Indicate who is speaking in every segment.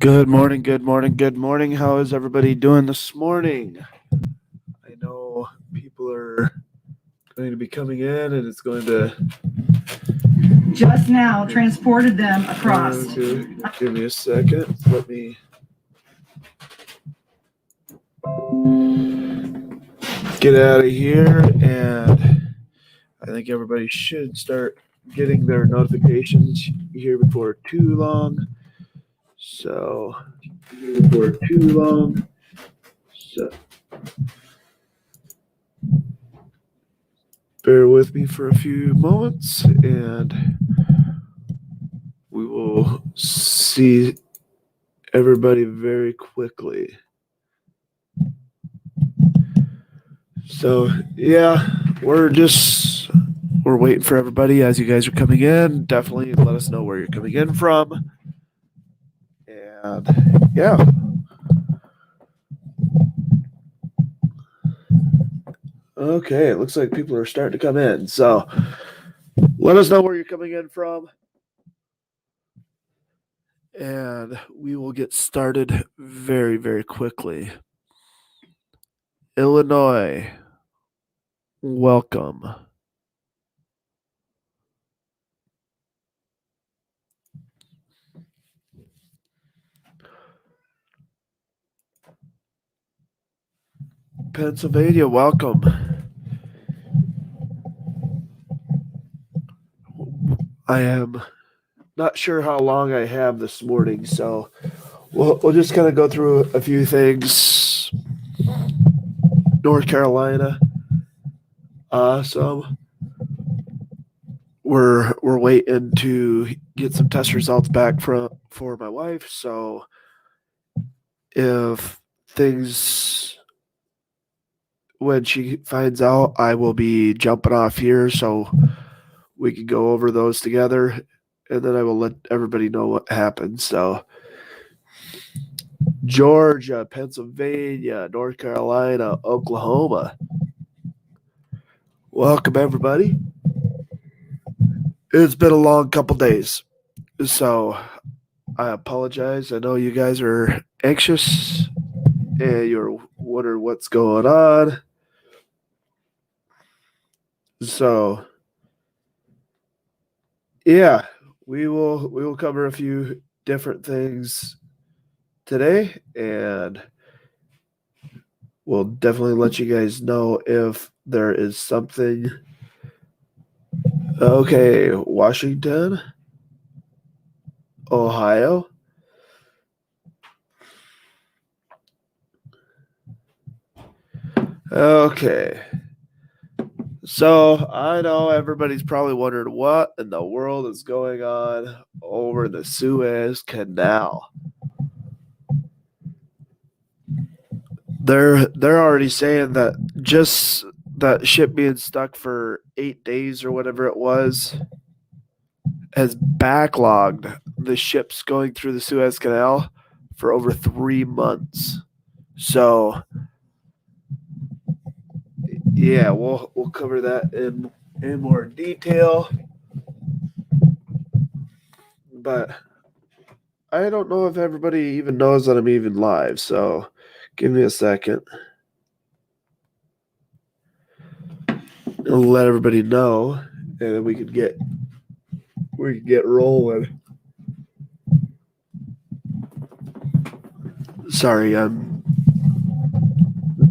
Speaker 1: Good morning, good morning, good morning. How is everybody doing this morning? I know people are going to be coming in and it's going to
Speaker 2: just now transported them across.
Speaker 1: Give me a second. Let me get out of here, and I think everybody should start getting their notifications here before too long. So, bear with me for a few moments and we will see everybody very quickly. So, yeah, we're waiting for everybody as you guys are coming in. Definitely let us know where you're coming in from. And yeah. Okay, it looks like people are starting to come in. So let us know where you're coming in from. And we will get started very, very quickly. Illinois, welcome. Pennsylvania, welcome. I am not sure how long I have this morning, so we'll just kind of go through a few things. North Carolina, awesome. We're waiting to get some test results back for my wife. So if things, when she finds out, I will be jumping off here so we can go over those together, and then I will let everybody know what happened. So Georgia, Pennsylvania, North Carolina, Oklahoma. Welcome, everybody. It's been a long couple days, so I apologize. I know you guys are anxious and you're wondering what's going on. So, yeah, we will cover a few different things today, and we'll definitely let you guys know if there is something. Okay, Washington, Ohio. Okay. So I know everybody's probably wondering what in the world is going on over the Suez Canal. They're already saying that just that ship being stuck for 8 days or whatever it was has backlogged the ships going through the Suez Canal for over 3 months. So yeah, we'll cover that in more detail. But I don't know if everybody even knows that I'm even live, so give me a second. I'll let everybody know, and then we can get rolling. Sorry, I'm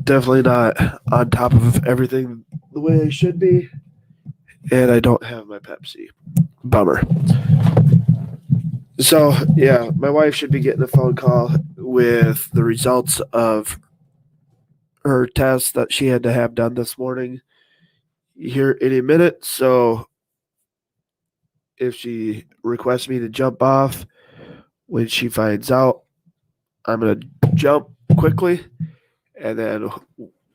Speaker 1: definitely not on top of everything the way I should be, and I don't have my Pepsi. Bummer. So, yeah, my wife should be getting a phone call with the results of her test that she had to have done this morning here any minute. So, if she requests me to jump off when she finds out, I'm going to jump quickly, and then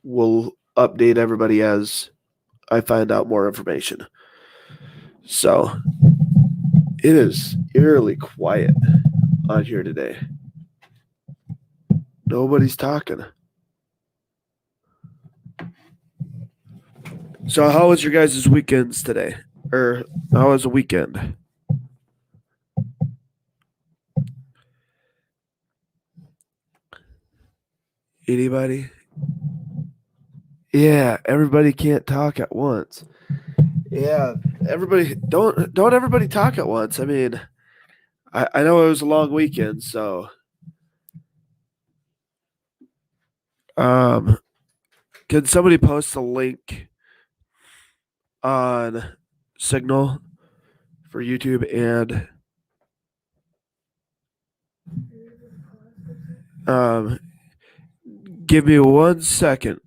Speaker 1: we'll update everybody as I find out more information. So it is eerily quiet on here today. Nobody's talking. So how was your guys' weekends today? Or how was the weekend? Anybody? Yeah, everybody can't talk at once. Yeah, everybody don't everybody talk at once. I mean, I know it was a long weekend, so um can somebody post a link on Signal for YouTube and um give me 1 second.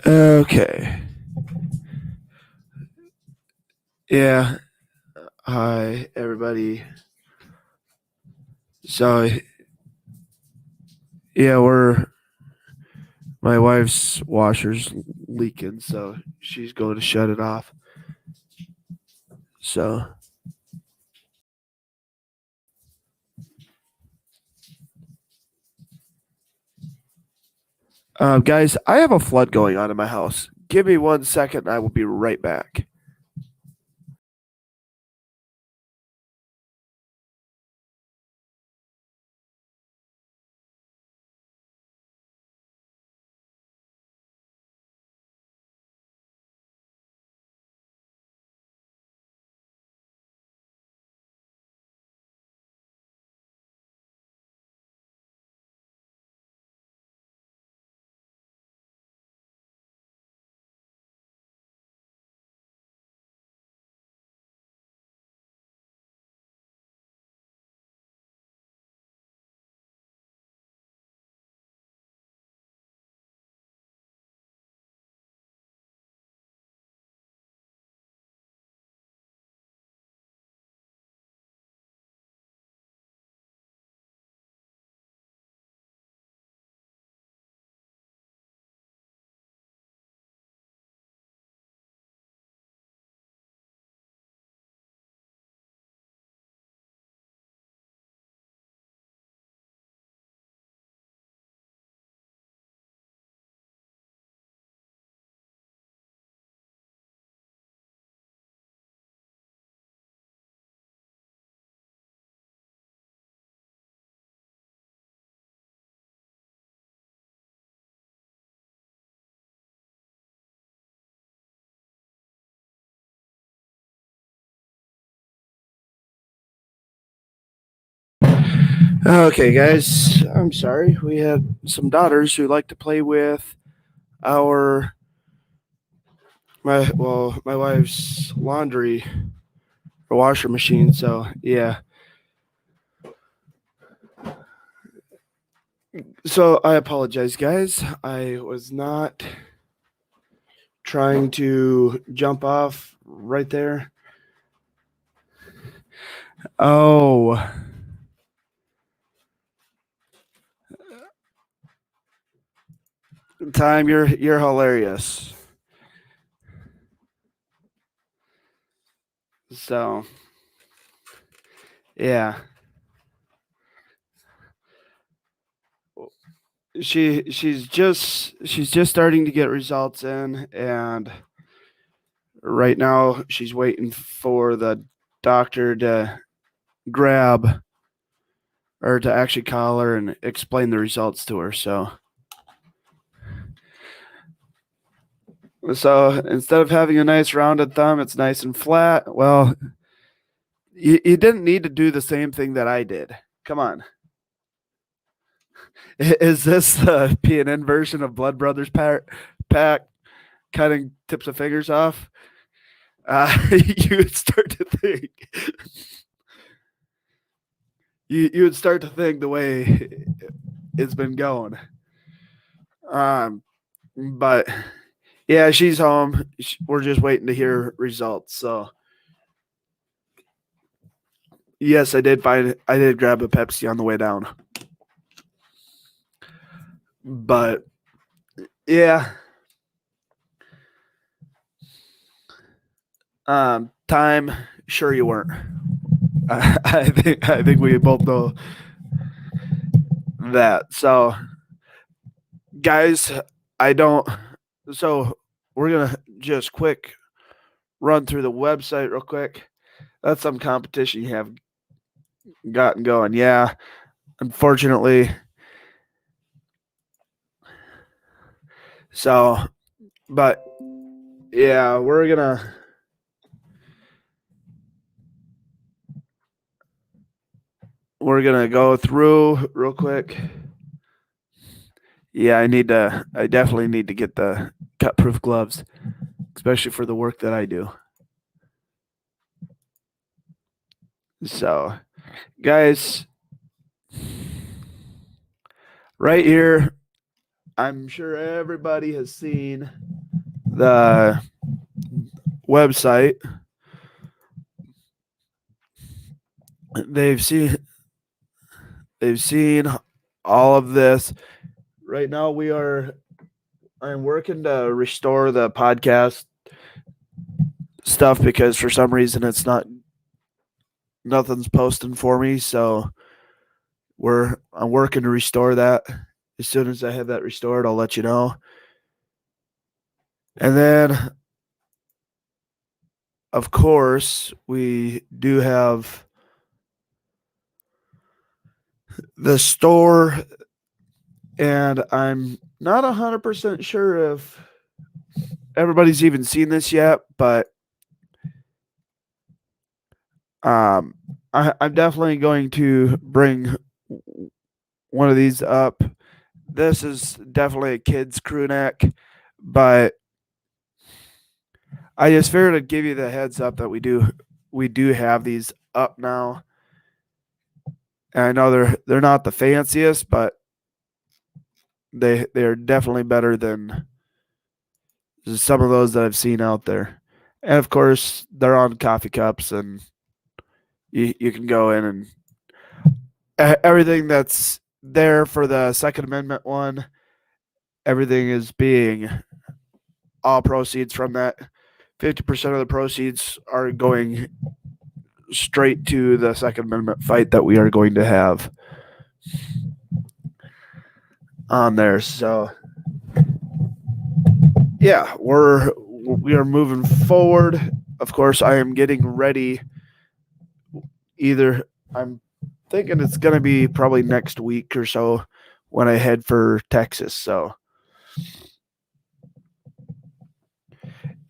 Speaker 1: Okay. Yeah. Hi, everybody. So, yeah, my wife's washer's leaking, so she's going to shut it off. So, guys, I have a flood going on in my house. Give me 1 second, and I will be right back. Okay, guys, I'm sorry. We had some daughters who like to play with our my wife's laundry or washer machine. So yeah. So I apologize, guys. I was not trying to jump off right there. Oh, Time, you're hilarious. So yeah, she's just starting to get results in, and right now she's waiting for the doctor to grab or to actually call her and explain the results to her. So instead of having a nice rounded thumb, it's nice and flat. Well, you didn't need to do the same thing that I did. Come on. Is this the PNN version of Blood Brothers pack cutting tips of fingers off? You would start to think. You would start to think the way it's been going. But yeah, she's home. We're just waiting to hear results. So yes, I did grab a Pepsi on the way down. But yeah. Time, sure you weren't. I think we both know that. So, guys, I don't. So we're gonna just quick run through the website real quick. That's some competition you have gotten going. Yeah, unfortunately. So, but yeah, we're gonna go through real quick. Yeah, I definitely need to get the cut proof gloves, especially for the work that I do. So, guys, right here, I'm sure everybody has seen the website. They've seen all of this. Right now I'm working to restore the podcast stuff because for some reason nothing's posting for me, so I'm working to restore that. As soon as I have that restored, I'll let you know. And then of course, we do have the store, and I'm not 100% sure if everybody's even seen this yet, but I'm definitely going to bring one of these up. This is definitely a kid's crew neck, but I just figured I'd give you the heads up that we do have these up now. And I know they're not the fanciest, but they're definitely better than some of those that I've seen out there. And of course, they're on coffee cups, and you can go in and everything that's there for the Second Amendment one, everything is being all proceeds from that. 50% of the proceeds are going straight to the Second Amendment fight that we are going to have on there. So yeah, we are moving forward. Of course, I am getting ready. I'm thinking it's going to be probably next week or so when I head for Texas. So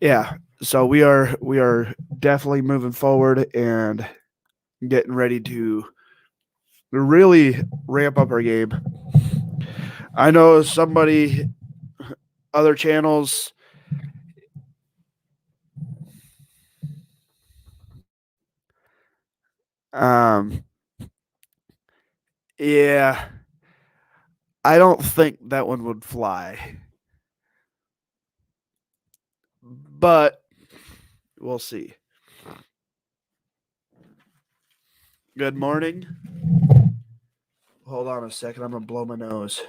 Speaker 1: yeah, so we are definitely moving forward and getting ready to really ramp up our game. I know other channels, yeah, I don't think that one would fly, but we'll see. Good morning. Hold on a second. I'm going to blow my nose.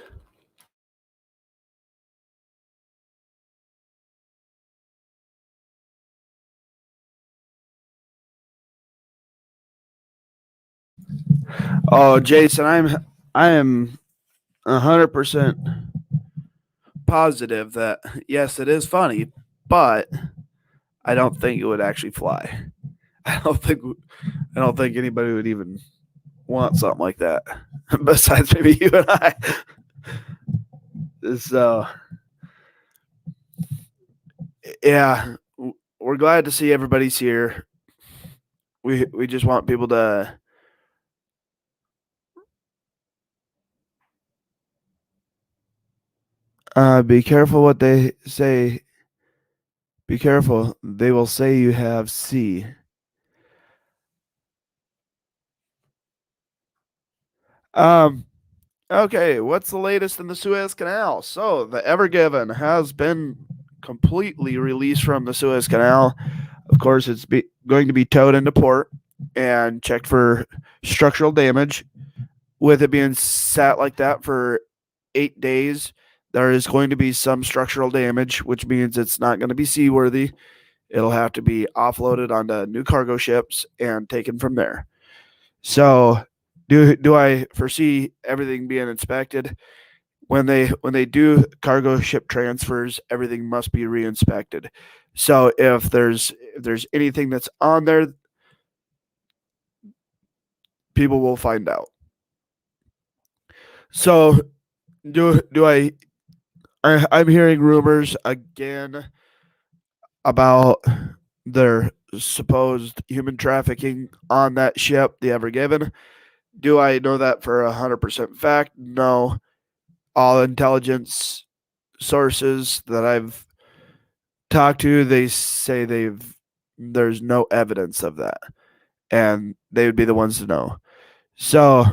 Speaker 1: Oh, Jason, I am 100% positive that yes, it is funny, but I don't think it would actually fly. I don't think anybody would even want something like that besides maybe you and I. So yeah, we're glad to see everybody's here. We just want people to be careful what they say. Be careful. They will say you have C. Okay, what's the latest in the Suez Canal? So, the Ever Given has been completely released from the Suez Canal. Of course, it's going to be towed into port and checked for structural damage. With it being sat like that for 8 days, there is going to be some structural damage, which means it's not going to be seaworthy. It'll have to be offloaded onto new cargo ships and taken from there. So, do I foresee everything being inspected? When they do cargo ship transfers, everything must be re-inspected. So if there's anything that's on there, people will find out. So do I'm hearing rumors again about their supposed human trafficking on that ship, the Ever Given. Do I know that for 100% fact? No. All intelligence sources that I've talked to, they say there's no evidence of that, and they would be the ones to know. So,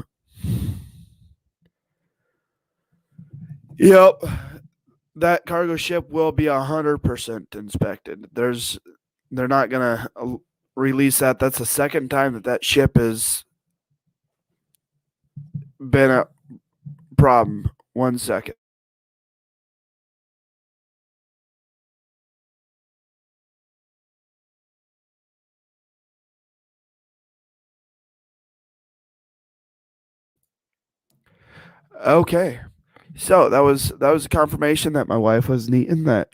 Speaker 1: yep, that cargo ship will be 100% inspected. They're not gonna release that. That's the second time that ship has been a problem. 1 second. Okay, so that was a confirmation that my wife was neat and that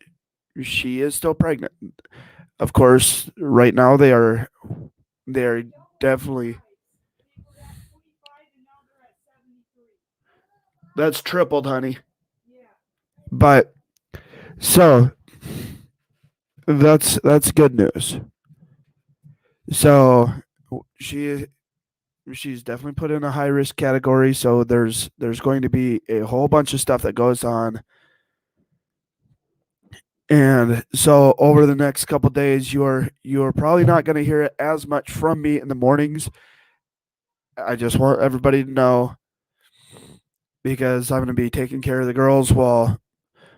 Speaker 1: she is still pregnant. Of course, right now they're definitely that's tripled, honey. But so that's good news. So she she's definitely put in a high risk category. So there's going to be a whole bunch of stuff that goes on, and so over the next couple days, you're probably not going to hear it as much from me in the mornings. I just want everybody to know because I'm going to be taking care of the girls while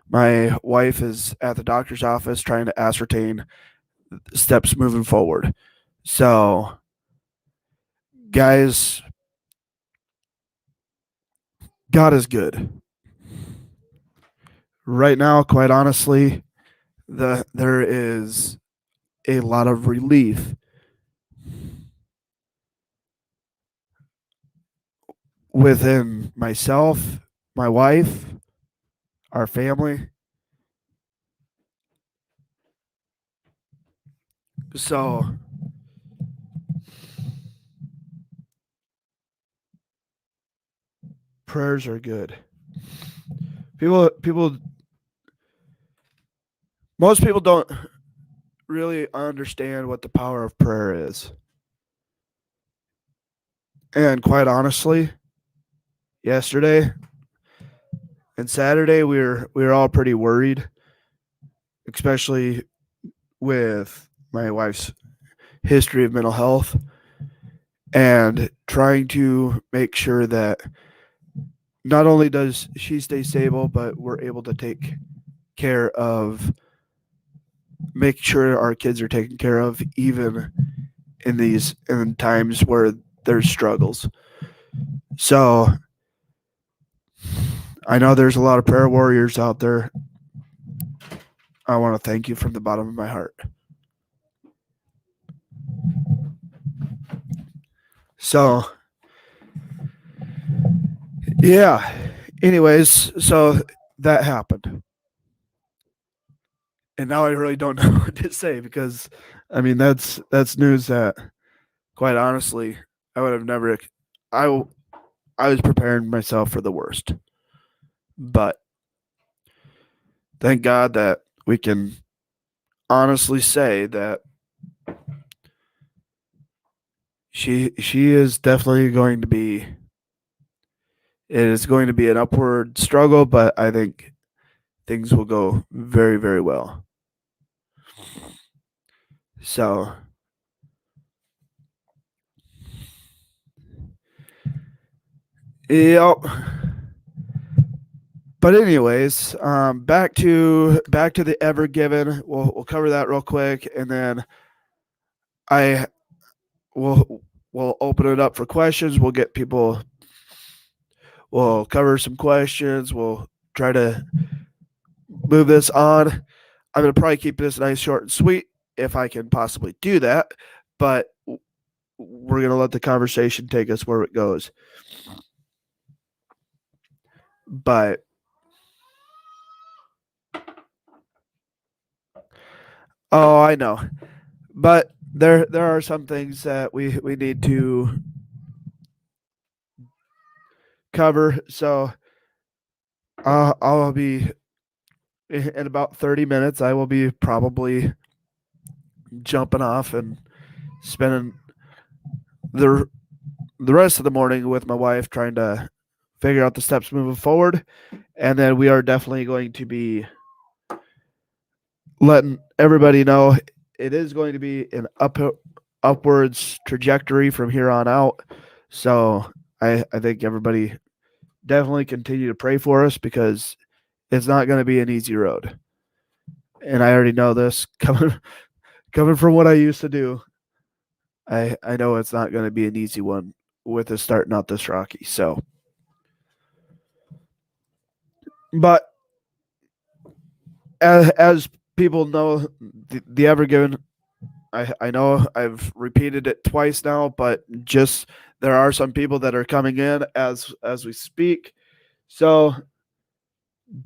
Speaker 1: my wife is at the doctor's office trying to ascertain steps moving forward. So, guys, God is good. Right now, quite honestly, there is a lot of relief within myself, my wife, our family. So, prayers are good. People most people don't really understand what the power of prayer is. And quite honestly, yesterday and Saturday we were all pretty worried, especially with my wife's history of mental health and trying to make sure that not only does she stay stable, but we're able to take care of make sure our kids are taken care of even in times where there's struggles. So I know there's a lot of prayer warriors out there. I want to thank you from the bottom of my heart. So yeah. Anyways, so that happened. And now I really don't know what to say because I mean that's news that quite honestly I would have never I I was preparing myself for the worst. But thank God that we can honestly say that she is definitely going to be it is going to be an upward struggle, but I think things will go very, very well. So, yep. But anyways, back to the Ever Given. We'll cover that real quick, and then I we'll open it up for questions. We'll get people. We'll cover some questions. We'll try to move this on. I'm gonna probably keep this nice, short, and sweet if I can possibly do that. But we're going to let the conversation take us where it goes. But oh, I know. But there are some things that we need to cover. So I'll be in about 30 minutes. I will be probably jumping off and spending the rest of the morning with my wife trying to figure out the steps moving forward. And then we are definitely going to be letting everybody know it is going to be an upwards trajectory from here on out. So I think everybody definitely continue to pray for us, because it's not going to be an easy road. And I already know this coming from what I used to do. I know it's not going to be an easy one with us starting out this rocky. So, but as people know, the Ever Given, I know I've repeated it twice now, but just there are some people that are coming in as we speak. So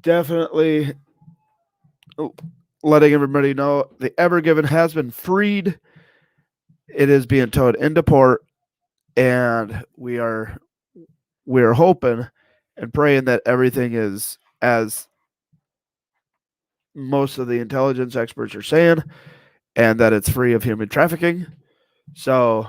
Speaker 1: definitely letting everybody know the Ever Given has been freed. It is being towed into port, and we are hoping and praying that everything is as most of the intelligence experts are saying, and that it's free of human trafficking. So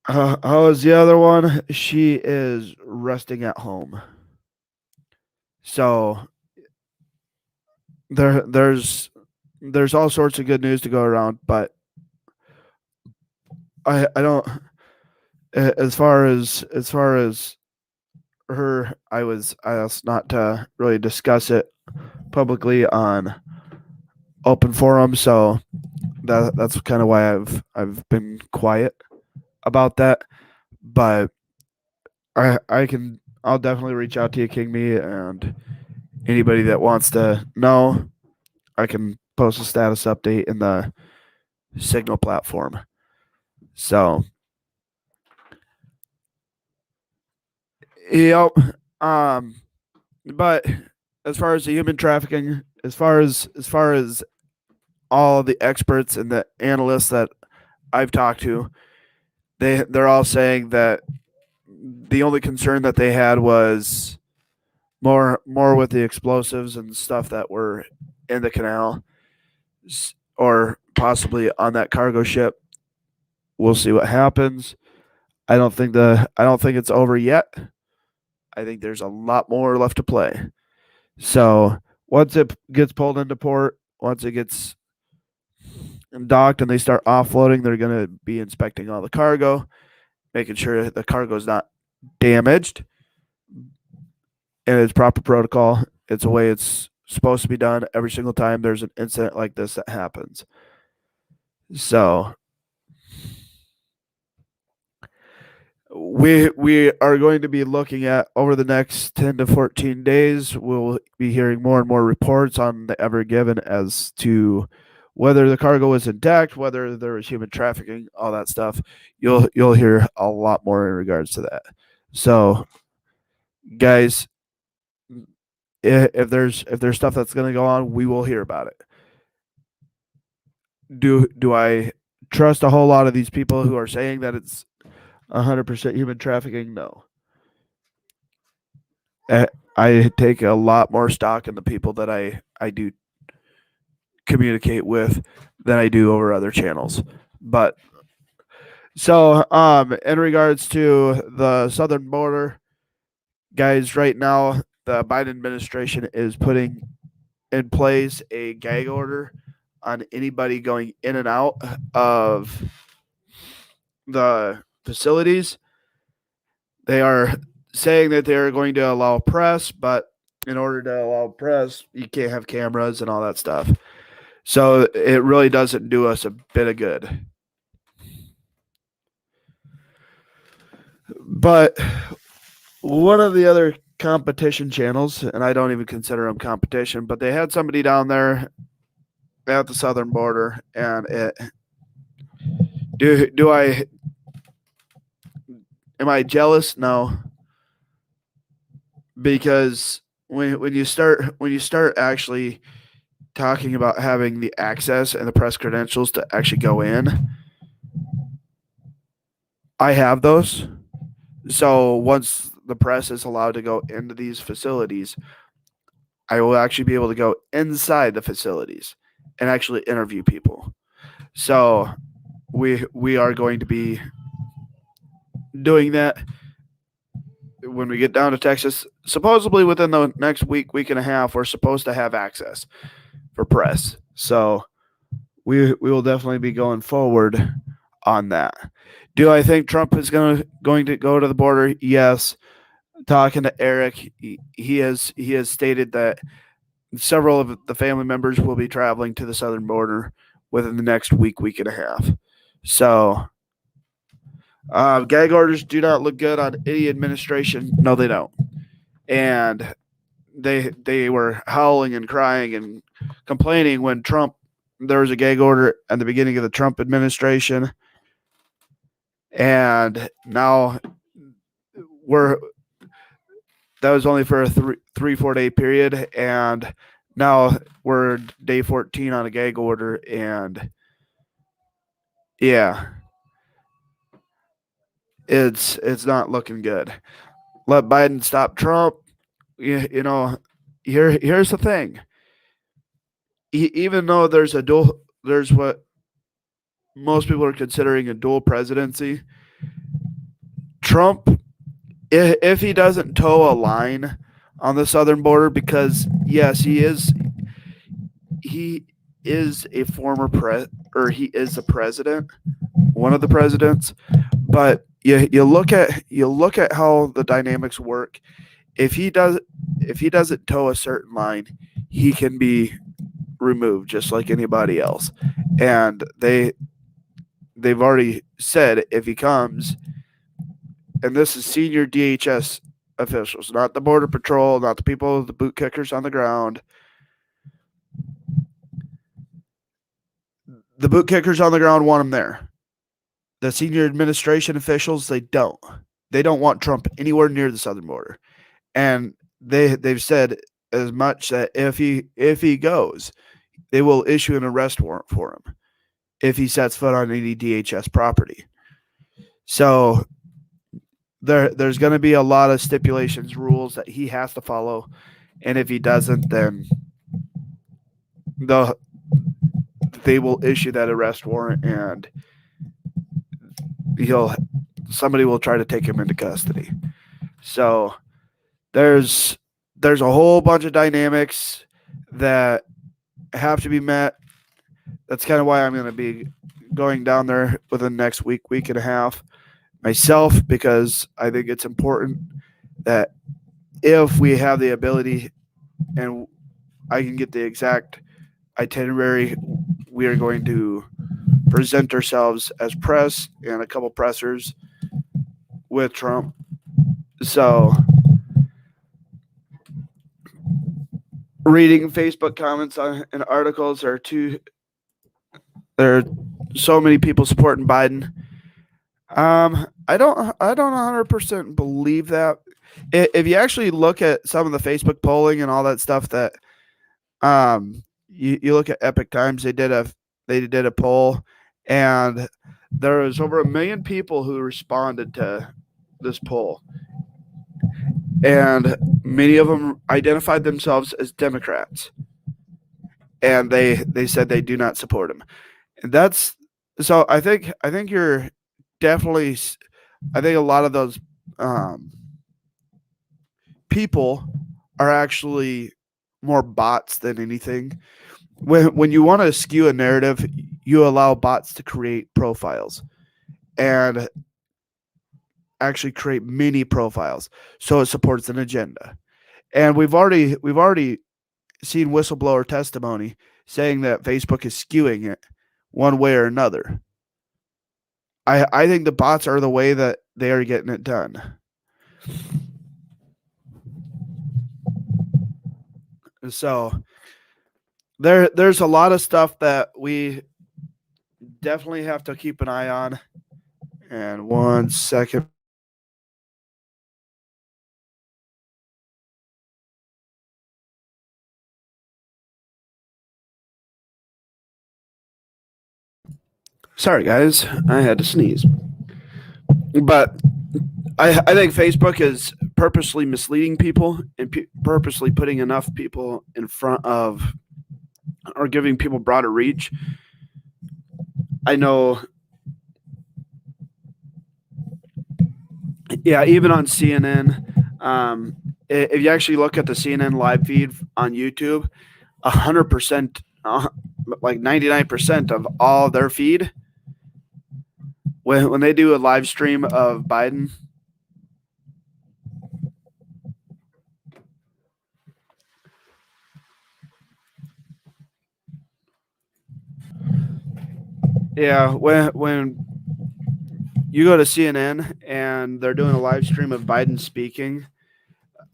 Speaker 1: how is the other one? She is resting at home. So there's all sorts of good news to go around, but I don't, as far as her, I was asked not to really discuss it publicly on open forum, so that's kind of why I've been quiet about that. But I'll definitely reach out to you, King Me, and anybody that wants to know, I can post a status update in the Signal platform. So, yep. But as far as the human trafficking, as far as all of the experts and the analysts that I've talked to, they're all saying that the only concern that they had was more with the explosives and stuff that were in the canal, or possibly on that cargo ship. We'll see what happens. I don't think it's over yet. I think there's a lot more left to play. So once it gets pulled into port, once it gets docked and they start offloading, they're going to be inspecting all the cargo, making sure the cargo is not damaged, and it's proper protocol. It's the way it's supposed to be done every single time there's an incident like this that happens. So we are going to be looking at, over the next 10 to 14 days, we'll be hearing more and more reports on the Ever Given as to whether the cargo was intact, whether there was human trafficking, all that stuff. You'll hear a lot more in regards to that. So, guys, if there's stuff that's going to go on, we will hear about it. Do I trust a whole lot of these people who are saying that it's 100% human trafficking? No. I take a lot more stock in the people that I do communicate with than I do over other channels. But so in regards to the southern border, guys, right now the Biden administration is putting in place a gag order on anybody going in and out of the facilities. They are saying that they're going to allow press, but in order to allow press, you can't have cameras and all that stuff. So it really doesn't do us a bit of good. But one of the other competition channels, and I don't even consider them competition, but they had somebody down there at the southern border, and am I jealous? No, because when you start actually talking about having the access and the press credentials to actually go in, I have those. So once the press is allowed to go into these facilities, I will actually be able to go inside the facilities and actually interview people. So we are going to be doing that when we get down to Texas. Supposedly within the next week and a half, we're supposed to have access for press. So we will definitely be going forward on that. Do I think Trump is going to go to the border? Yes. Talking to Eric, he has stated that several of the family members will be traveling to the southern border within the next week and a half. So gag orders do not look good on any administration. No, they don't. And they were howling and crying and complaining when there was a gag order at the beginning of the Trump administration, and now that was only for a 3-4 day period, and now we're day 14 on a gag order, and yeah, it's not looking good. Let Biden stop Trump. You know, here's the thing. Even though there's what most people are considering a dual presidency, Trump, if he doesn't toe a line on the southern border, because yes, he is a former he is the president, one of the presidents, but you look at how the dynamics work. If he doesn't toe a certain line, he can be removed just like anybody else. And they've already said if he comes, and this is senior DHS officials, not the Border Patrol, not the people, the boot kickers on the ground. The boot kickers on the ground want him there. The senior administration officials, they don't. They don't want Trump anywhere near the southern border. And they've said as much that if he goes, they will issue an arrest warrant for him if he sets foot on any DHS property. So there's going to be a lot of stipulations, rules that he has to follow, and if he doesn't, then they will issue that arrest warrant, and somebody will try to take him into custody. So there's a whole bunch of dynamics that have to be met. That's kind of why I'm going to be going down there within the next week and a half myself, because I think it's important that if we have the ability and I can get the exact itinerary, we are going to present ourselves as press and a couple pressers with Trump. So reading Facebook comments and articles, there are so many people supporting Biden. I don't 100% believe that. If you actually look at some of the Facebook polling and all that stuff, that you look at Epic Times, they did a poll, and there was over 1 million people who responded to this poll, and many of them identified themselves as Democrats, and they said they do not support him. And that's so. I think you're definitely. I think a lot of those people are actually more bots than anything. When you want to skew a narrative, you allow bots to create profiles and actually create mini profiles, so it supports an agenda. And we've already seen whistleblower testimony saying that Facebook is skewing it one way or another. I think the bots are the way that they are getting it done. So there's a lot of stuff that we definitely have to keep an eye on. And 1 second. Sorry, guys. I had to sneeze. But I think Facebook is purposely misleading people and purposely putting enough people in front of or giving people broader reach. I know, yeah, even on CNN, if you actually look at the CNN live feed on YouTube, 100%, like 99% of all their feed, when they do a live stream of Biden, yeah, when you go to CNN and they're doing a live stream of Biden speaking,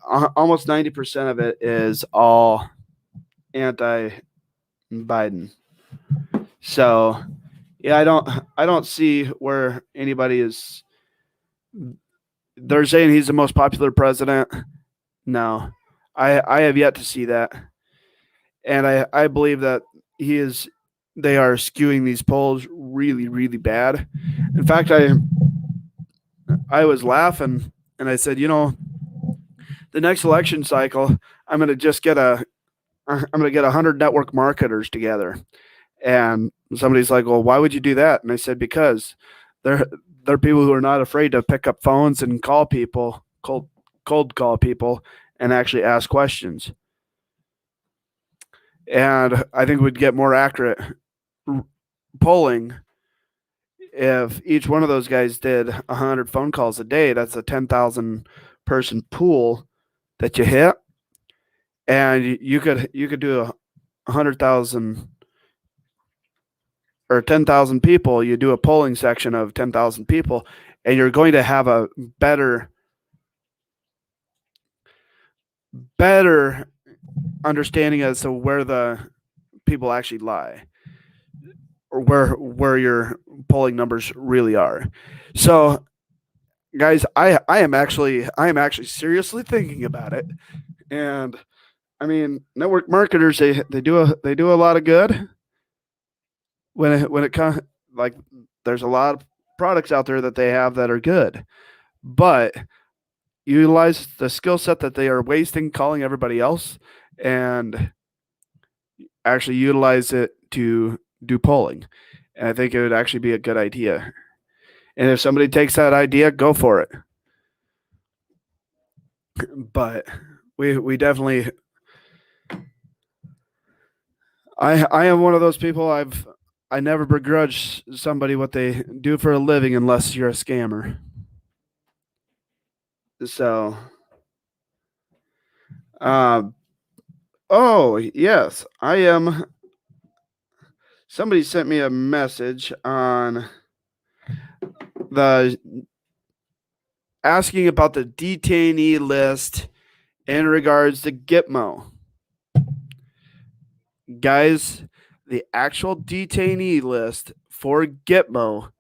Speaker 1: almost 90% of it is all anti-Biden. So, yeah, I don't see where anybody is. They're saying he's the most popular president. No, I have yet to see that, and I believe that he is. They are skewing these polls really, really bad. In fact, I was laughing and I said, the next election cycle, I'm going to just get I'm going to get 100 network marketers together. And somebody's like, well, why would you do that? And I said, because they're people who are not afraid to pick up phones and call people, cold call people, and actually ask questions. And I think we'd get more accurate polling if each one of those guys did 100 phone calls a day. That's a 10,000 person pool that you hit, and you could do 100,000 or 10,000 people. You do a polling section of 10,000 people, and you're going to have a better understanding as to where the people actually lie, or where your polling numbers really are. So, guys, I am actually seriously thinking about it, and I mean, network marketers, they do a lot of good when it comes, like, there's a lot of products out there that they have that are good, but utilize the skill set that they are wasting calling everybody else and actually utilize it to do polling. And I think it would actually be a good idea. And if somebody takes that idea, go for it. But we definitely, I am one of those people. I never begrudge somebody what they do for a living unless you're a scammer. So, oh yes, I am. Somebody sent me a message on the asking about the detainee list in regards to Gitmo. Guys, the actual detainee list for Gitmo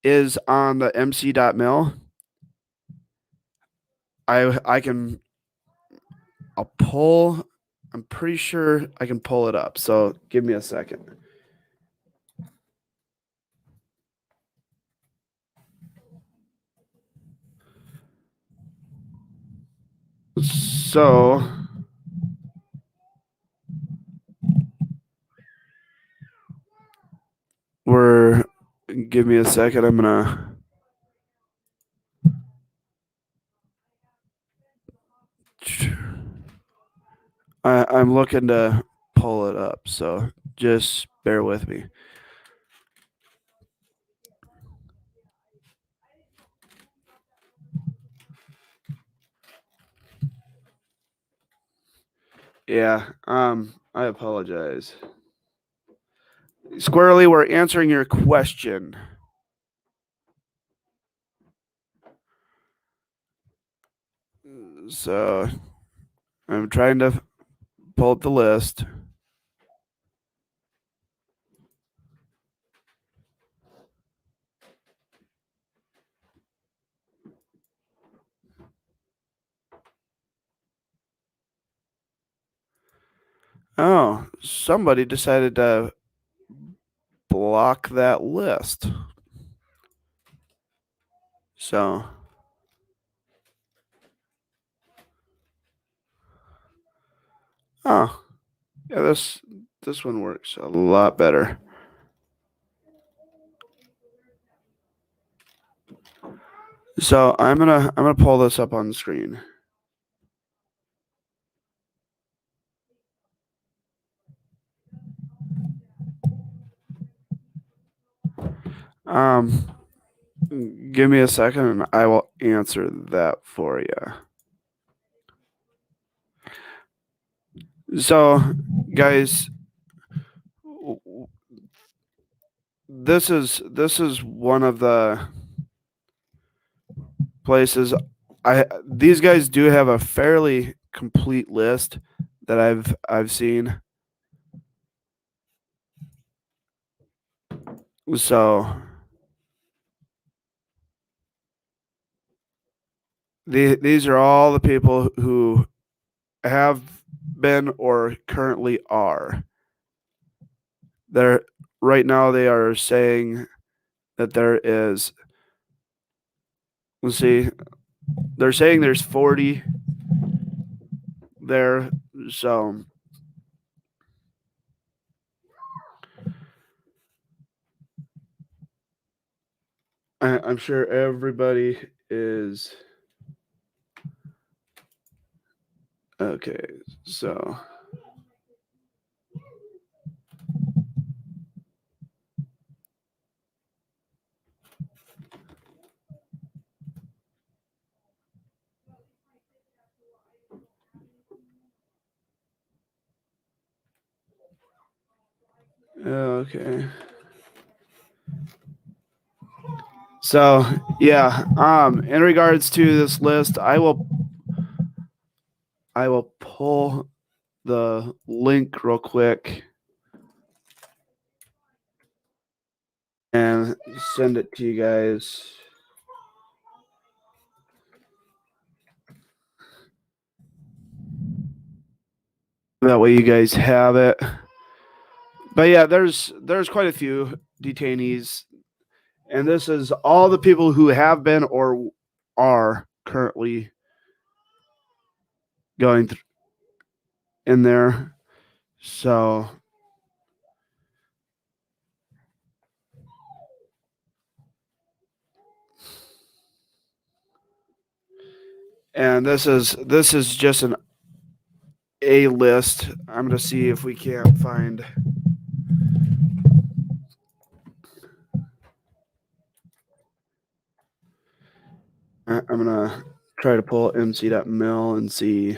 Speaker 1: is on the mc.mil. I'm pretty sure I can pull it up. So give me a second. So give me a second. I'm looking to pull it up. So just bear with me. Yeah, I apologize. Squirrely, we're answering your question. So I'm trying to pull up the list. Oh, somebody decided to block that list. So, oh, yeah, this one works a lot better. So I'm gonna pull this up on the screen. Um, give me a second and I will answer that for you. So, guys, this is one of the places these guys do have a fairly complete list that I've seen. So these are all the people who have been or currently are. They're right now they are saying that there is, let's see, they're saying there's 40 there. So I'm sure everybody is okay. So okay. So yeah, in regards to this list, I will pull the link real quick and send it to you guys. That way you guys have it. But yeah, there's quite a few detainees, and this is all the people who have been or are currently going in there. So and this is just an A list. I'm gonna see if we can't find. I'm gonna try to pull MC.mil and see.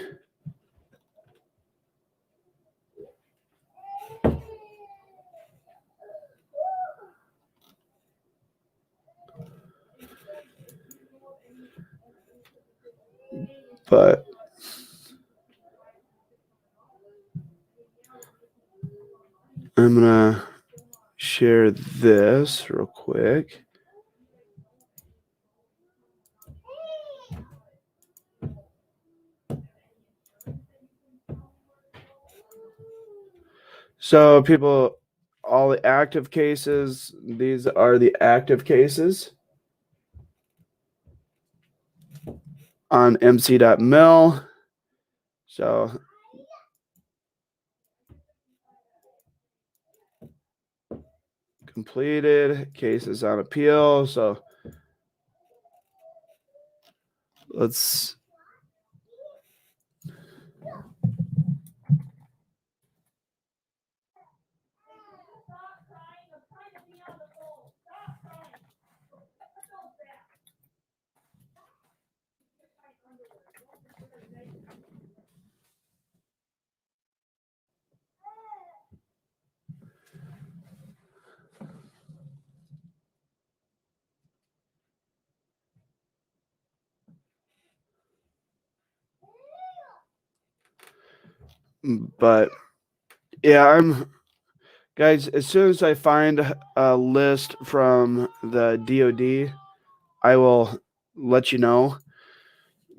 Speaker 1: But I'm gonna share this real quick. So people, all the active cases, these are the active cases on MC.mil. So completed cases on appeal. So let's But yeah, guys, as soon as I find a list from the DoD, I will let you know.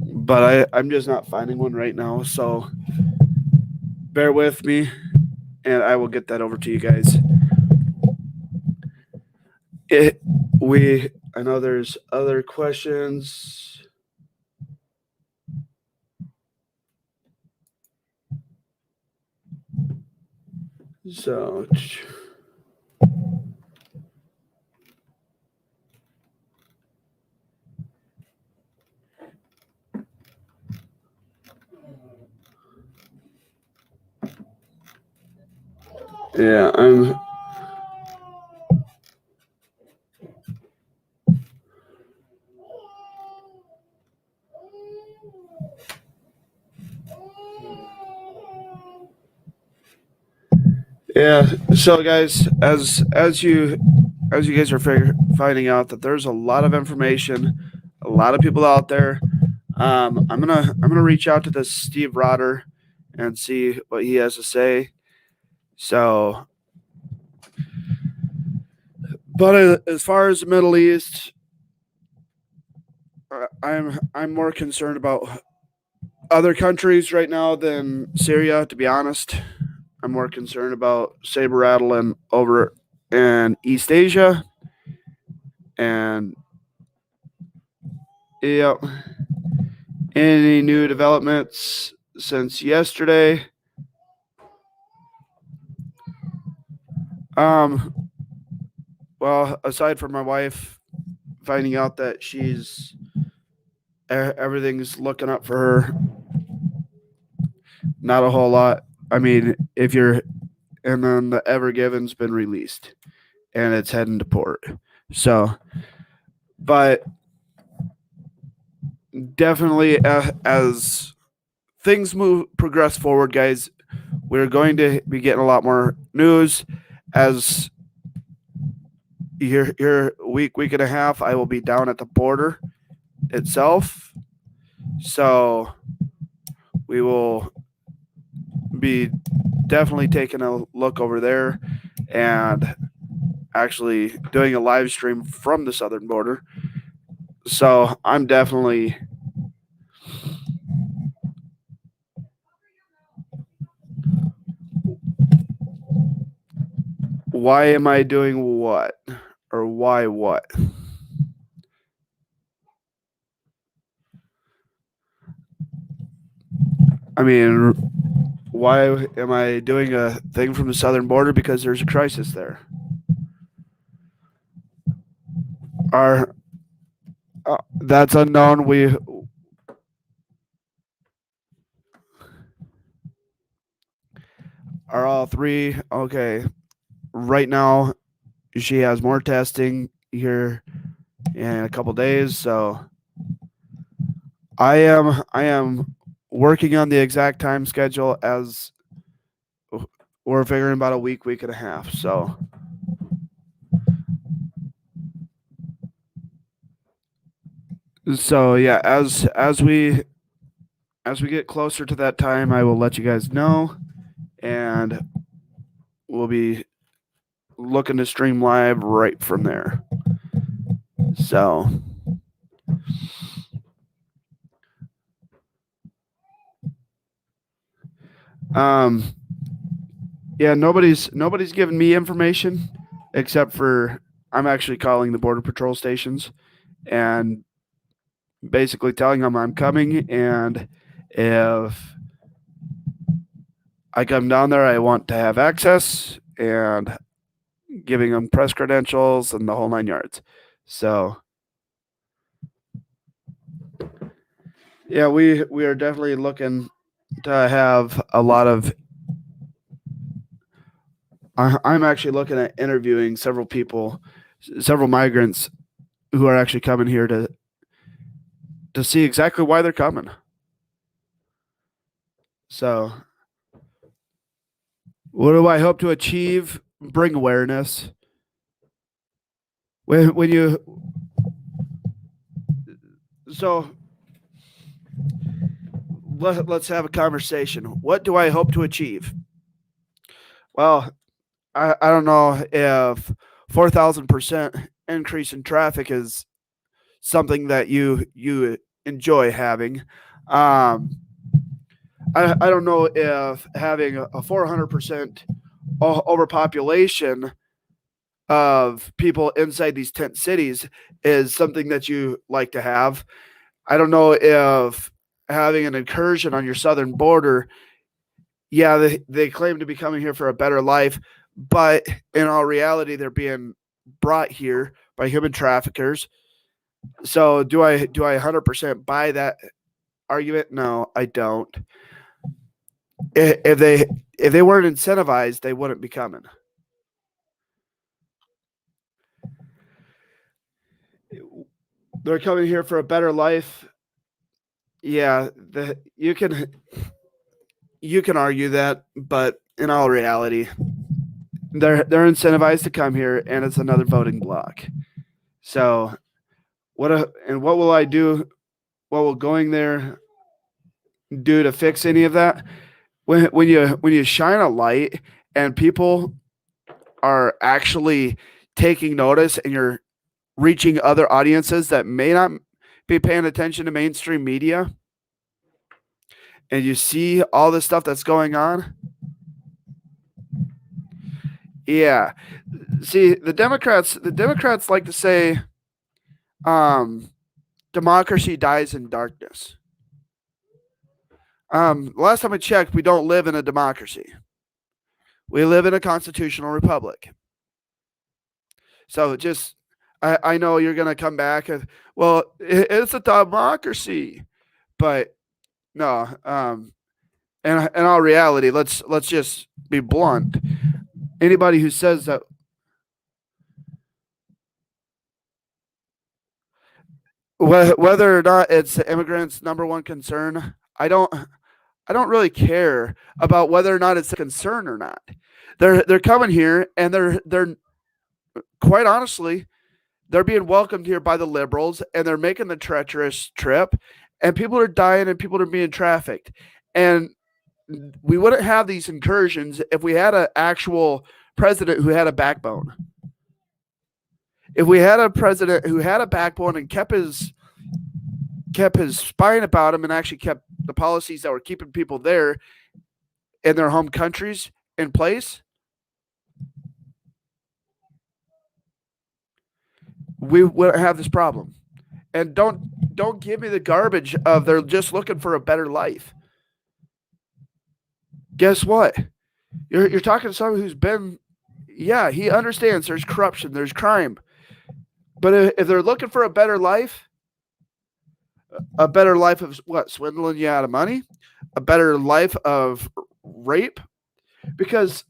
Speaker 1: But I'm just not finding one right now, so bear with me, and I will get that over to you guys. I know there's other questions. So yeah, yeah. So guys, as you guys are finding out that there's a lot of information, a lot of people out there. I'm gonna reach out to this Steve Rotter and see what he has to say. So, but as far as the Middle East, I'm more concerned about other countries right now than Syria. To be honest, I'm more concerned about saber rattling over in East Asia, and yeah, any new developments since yesterday? Well, aside from my wife finding out that everything's looking up for her, not a whole lot. I mean, and then the Ever Given's been released and it's heading to port. So, but definitely as things progress forward, guys, we're going to be getting a lot more news as here week and a half. I will be down at the border itself, so we will be definitely taking a look over there and actually doing a live stream from the southern border. So I'm definitely why am I doing what? Or why what? I mean, why am I doing a thing from the southern border? Because there's a crisis there. That's unknown. We are all three okay. Right now, she has more testing here in a couple days, so I am working on the exact time schedule as we're figuring about a week and a half. So yeah, as we get closer to that time, I will let you guys know, and we'll be looking to stream live right from there. So, yeah, nobody's giving me information except for I'm actually calling the border patrol stations and basically telling them I'm coming, and if I come down there, I want to have access, and giving them press credentials and the whole 9 yards. So, yeah, we are definitely looking to have a lot of. I'm actually looking at interviewing several people, several migrants who are actually coming here to see exactly why they're coming. So, what do I hope to achieve? Bring awareness. When you let's have a conversation. What do I hope to achieve? Well, I don't know if 4,000% increase in traffic is something that you enjoy having. Um, I don't know if having a 400% overpopulation of people inside these tent cities is something that you like to have. I don't know if having an incursion on your southern border, yeah, they claim to be coming here for a better life, but in all reality, they're being brought here by human traffickers. So do I 100% buy that argument? No, I don't. If they weren't incentivized, they wouldn't be coming. They're coming here for a better life. Yeah, you can argue that, but in all reality, they're incentivized to come here, and it's another voting block. So what will I do? What will going there do to fix any of that? When you shine a light and people are actually taking notice, and you're reaching other audiences that may not be paying attention to mainstream media, and you see all this stuff that's going on. Yeah. See, the Democrats like to say democracy dies in darkness. Last time I checked, we don't live in a democracy. We live in a constitutional republic. So I know you're going to come back and, well, it's a democracy, but no. In all reality, let's just be blunt. Anybody who says that, whether or not it's the immigrants' number one concern, I don't really care about whether or not it's a concern or not. They're coming here, and they're quite honestly, they're being welcomed here by the liberals, and they're making the treacherous trip, and people are dying, and people are being trafficked. And we wouldn't have these incursions if we had an actual president who had a backbone. If we had a president who had a backbone and kept his spine about him, and actually kept the policies that were keeping people there in their home countries in place, we wouldn't have this problem. And don't give me the garbage of they're just looking for a better life. Guess what? You're talking to someone who's been, yeah, he understands there's corruption, there's crime. But if they're looking for a better life of what? Swindling you out of money? A better life of rape? Because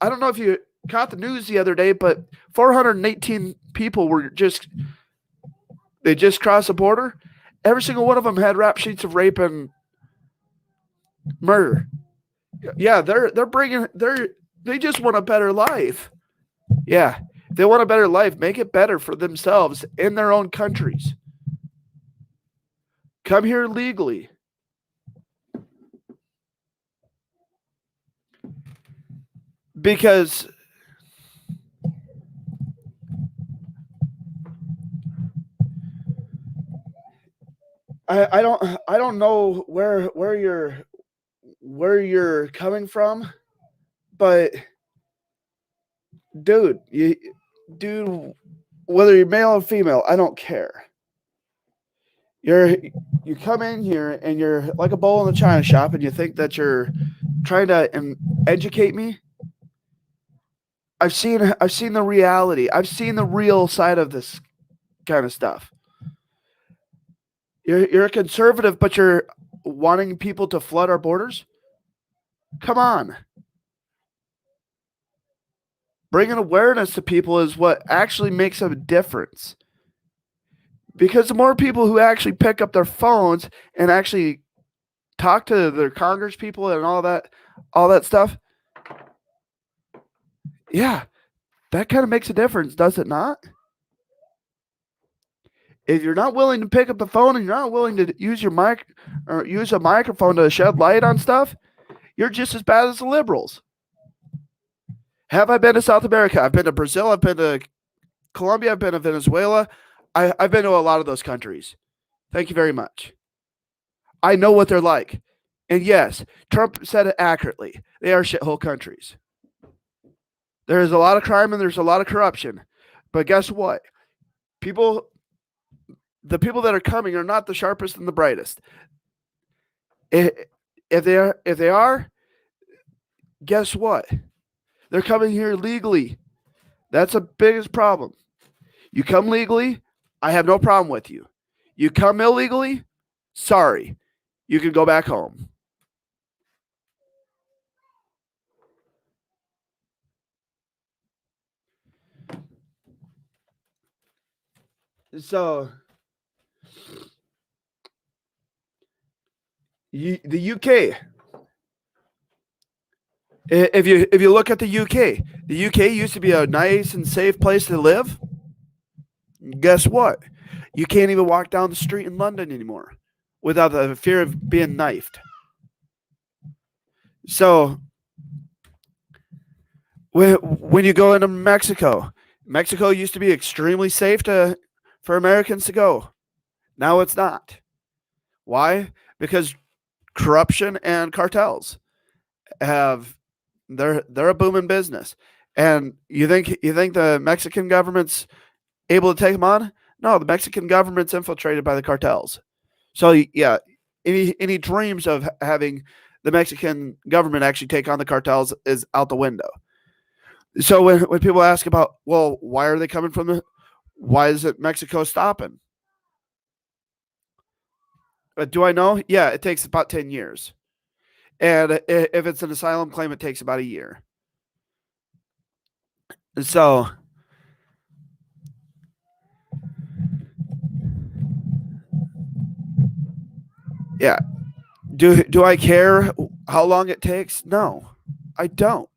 Speaker 1: I don't know if you caught the news the other day, but 418 people they just crossed the border. Every single one of them had rap sheets of rape and murder. Yeah, they just want a better life. Yeah, they want a better life. Make it better for themselves in their own countries. Come here legally. Because I don't know where you're coming from, but dude, dude, whether you're male or female, I don't care. You come in here and you're like a bull in the china shop, and you think that you're trying to educate me. I've seen the reality. I've seen the real side of this kind of stuff. You're a conservative, but you're wanting people to flood our borders? Come on. Bringing awareness to people is what actually makes a difference. Because the more people who actually pick up their phones and actually talk to their Congress people and all that stuff, yeah, that kind of makes a difference, does it not? If you're not willing to pick up the phone and you're not willing to use your mic or use a microphone to shed light on stuff, you're just as bad as the liberals. Have I been to South America? I've been to Brazil. I've been to Colombia. I've been to Venezuela. I've been to a lot of those countries. Thank you very much. I know what they're like. And yes, Trump said it accurately. They are shithole countries. There is a lot of crime and there's a lot of corruption. But guess what? The people that are coming are not the sharpest and the brightest. If they are, guess what? They're coming here legally. That's the biggest problem. You come legally, I have no problem with you. You come illegally, sorry. You can go back home. So, the UK. If you look at the UK used to be a nice and safe place to live. Guess what? You can't even walk down the street in London anymore without the fear of being knifed. So when you go into Mexico used to be extremely safe for Americans to go. Now it's not. Why? Because corruption and cartels they're a booming business. And you think the Mexican government's able to take them on? No, the Mexican government's infiltrated by the cartels. So yeah, any dreams of having the Mexican government actually take on the cartels is out the window. So when people ask about, well, why are they coming from why is it Mexico stopping? Do I know? Yeah, it takes about 10 years. And if it's an asylum claim, it takes about a year. So yeah. Do I care how long it takes? No, I don't.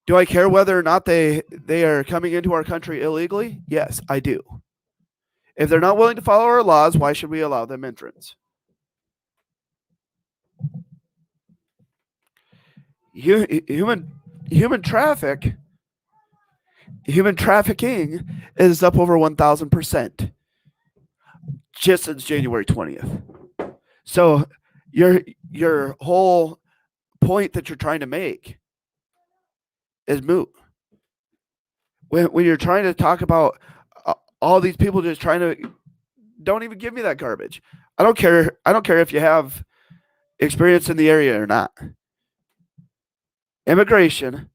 Speaker 1: Do I care whether or not they are coming into our country illegally? Yes, I do. If they're not willing to follow our laws, why should we allow them entrance? Human trafficking is up over 1,000% just since January 20th. So your whole point that you're trying to make is moot. When you're trying to talk about all these people just trying to, don't even give me that garbage. I don't care if you have experience in the area or not. Immigration,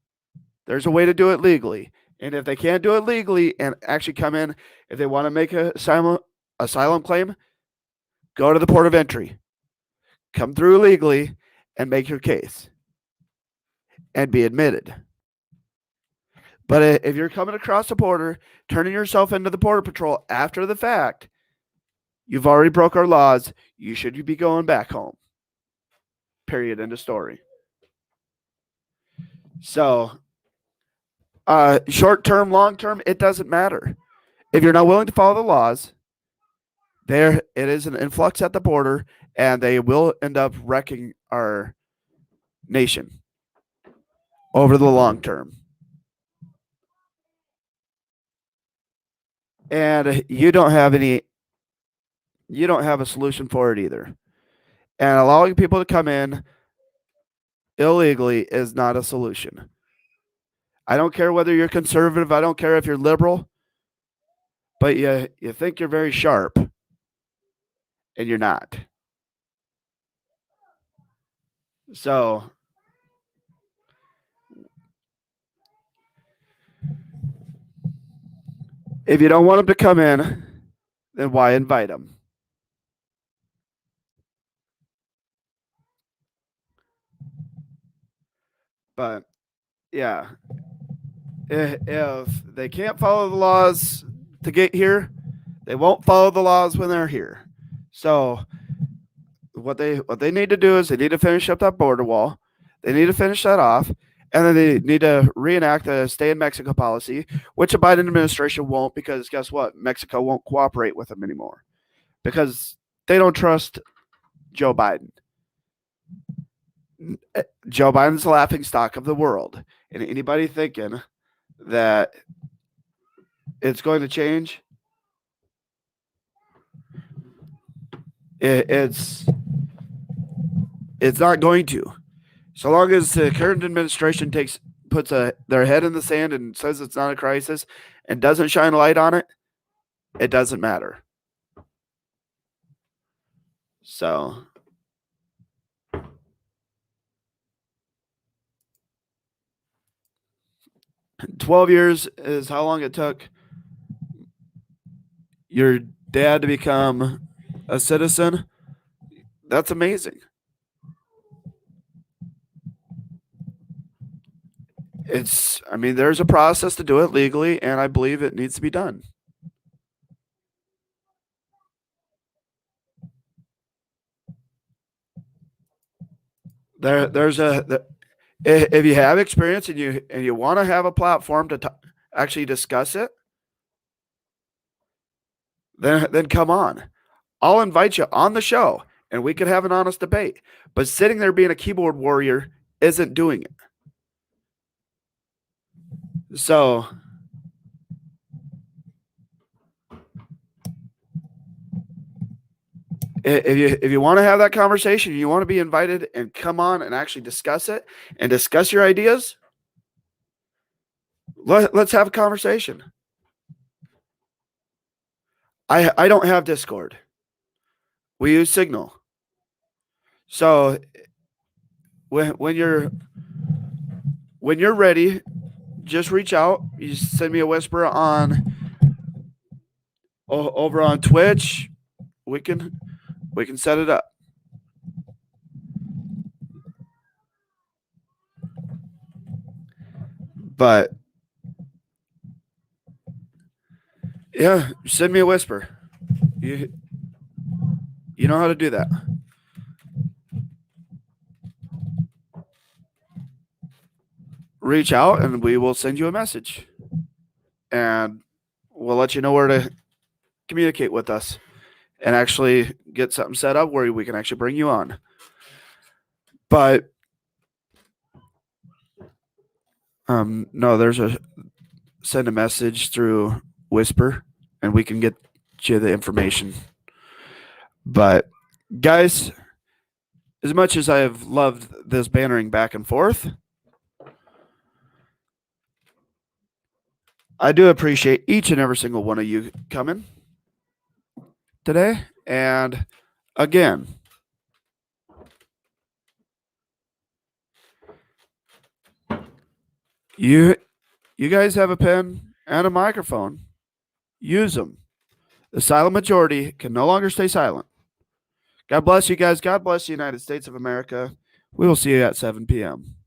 Speaker 1: there's a way to do it legally. And if they can't do it legally and actually come in, if they want to make an asylum claim, go to the port of entry. Come through legally and make your case and be admitted. But if you're coming across the border, turning yourself into the Border Patrol after the fact, you've already broke our laws. You should be going back home. Period. End of story. So, short term, long term, it doesn't matter. If you're not willing to follow the laws, it is an influx at the border, and they will end up wrecking our nation over the long term. And you don't have a solution for it either. And allowing people to come in illegally is not a solution. I don't care whether you're conservative. I don't care if you're liberal. But you think you're very sharp. And you're not. So if you don't want them to come in, then why invite them? But yeah, if they can't follow the laws to get here, they won't follow the laws when they're here. So what they need to do is they need to finish up that border wall. They need to finish that off, And then they need to reenact the stay in Mexico policy, which the Biden administration won't, because guess what? Mexico won't cooperate with them anymore because they don't trust Joe Biden. Joe Biden's the laughing stock of the world. And anybody thinking that it's going to change, it's not going to. So long as the current administration puts their head in the sand and says it's not a crisis and doesn't shine a light on it, it doesn't matter. So 12 years is how long it took your dad to become a citizen. That's amazing. There's a process to do it legally, and I believe it needs to be done. If you have experience and you want to have a platform to actually discuss it, then come on. I'll invite you on the show, and we could have an honest debate. But sitting there being a keyboard warrior isn't doing it. So if you want to have that conversation, you want to be invited and come on and actually discuss it and discuss your ideas, let's have a conversation. I don't have Discord. We use Signal. So when you're ready, just reach out. You send me a whisper over on Twitch. We can set it up. But yeah, send me a whisper. You know how to do that. Reach out and we will send you a message. And we'll let you know where to communicate with us and actually get something set up where we can actually bring you on. But no, send a message through Whisper and we can get you the information. But guys, as much as I have loved this bantering back and forth, I do appreciate each and every single one of you coming today. And again, you guys have a pen and a microphone. Use them. The silent majority can no longer stay silent. God bless you guys. God bless the United States of America. We will see you at 7 p.m.